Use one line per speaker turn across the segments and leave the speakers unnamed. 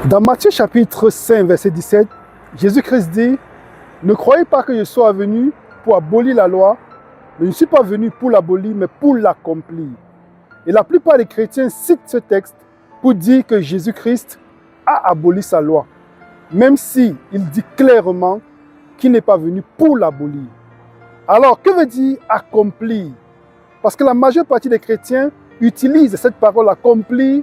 Dans Matthieu chapitre 5, verset 17, Jésus-Christ dit « Ne croyez pas que je sois venu pour abolir la loi, mais je ne suis pas venu pour l'abolir, mais pour l'accomplir. » Et la plupart des chrétiens citent ce texte pour dire que Jésus-Christ a aboli sa loi, même s'il dit clairement qu'il n'est pas venu pour l'abolir. Alors, que veut dire accomplir? Parce que la majeure partie des chrétiens utilisent cette parole accomplir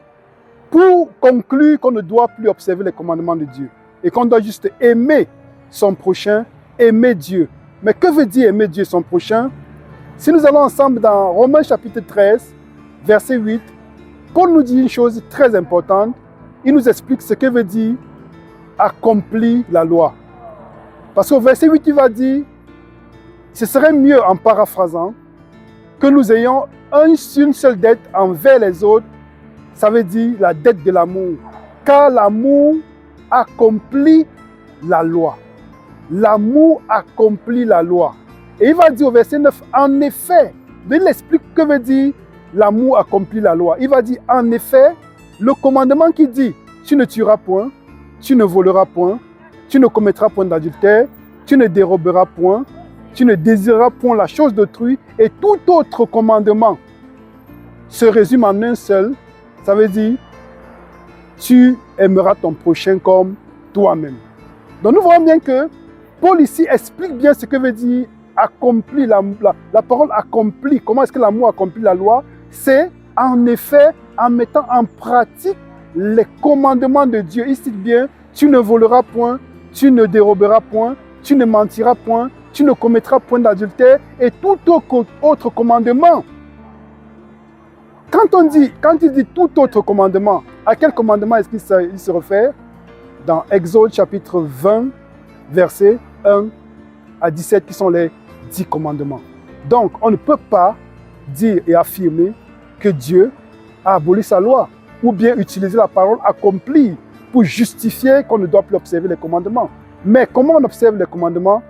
pour conclure qu'on ne doit plus observer les commandements de Dieu et qu'on doit juste aimer son prochain, aimer Dieu. Mais que veut dire aimer Dieu, son prochain? Si nous allons ensemble dans Romains chapitre 13, verset 8, Paul nous dit une chose très importante. Il nous explique ce que veut dire accomplir la loi. Parce qu'au verset 8, il va dire, ce serait mieux, en paraphrasant, que nous ayons une seule dette envers les autres. Ça veut dire la dette de l'amour. Car l'amour accomplit la loi. L'amour accomplit la loi. Et il va dire au verset 9, en effet, il explique que veut dire l'amour accomplit la loi. Il va dire, en effet, le commandement qui dit, tu ne tueras point, tu ne voleras point, tu ne commettras point d'adultère, tu ne déroberas point, tu ne désireras point la chose d'autrui, et tout autre commandement se résume en un seul. Ça veut dire, tu aimeras ton prochain comme toi-même. Donc nous voyons bien que Paul ici explique bien ce que veut dire accomplir, la parole accomplie. Comment est-ce que l'amour accomplit la loi? C'est en effet en mettant en pratique les commandements de Dieu. Il cite bien, tu ne voleras point, tu ne déroberas point, tu ne mentiras point, tu ne commettras point d'adultère et tout autre commandement. Quand il dit tout autre commandement, à quel commandement est-ce qu'il se réfère? Dans Exode chapitre 20, versets 1 à 17, qui sont les 10 commandements. Donc, on ne peut pas dire et affirmer que Dieu a aboli sa loi, ou bien utiliser la parole accomplie pour justifier qu'on ne doit plus observer les commandements. Mais comment on observe les commandements?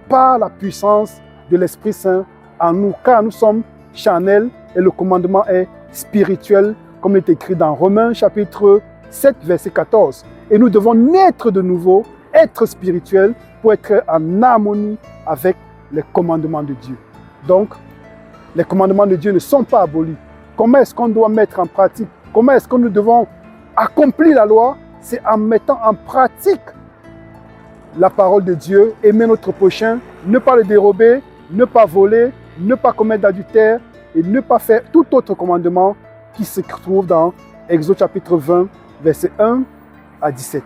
Par la puissance de l'Esprit Saint en nous, car nous sommes charnels et le commandement est spirituel, comme il est écrit dans Romains chapitre 7, verset 14. Et nous devons naître de nouveau, être spirituels pour être en harmonie avec les commandements de Dieu. Donc, les commandements de Dieu ne sont pas abolis. Comment est-ce qu'on doit mettre en pratique? Comment est-ce que nous devons accomplir la loi? C'est en mettant en pratique la parole de Dieu, aimer notre prochain, ne pas le dérober, ne pas voler, ne pas commettre d'adultère et ne pas faire tout autre commandement qui se trouve dans Exode chapitre 20, verset 1 à 17.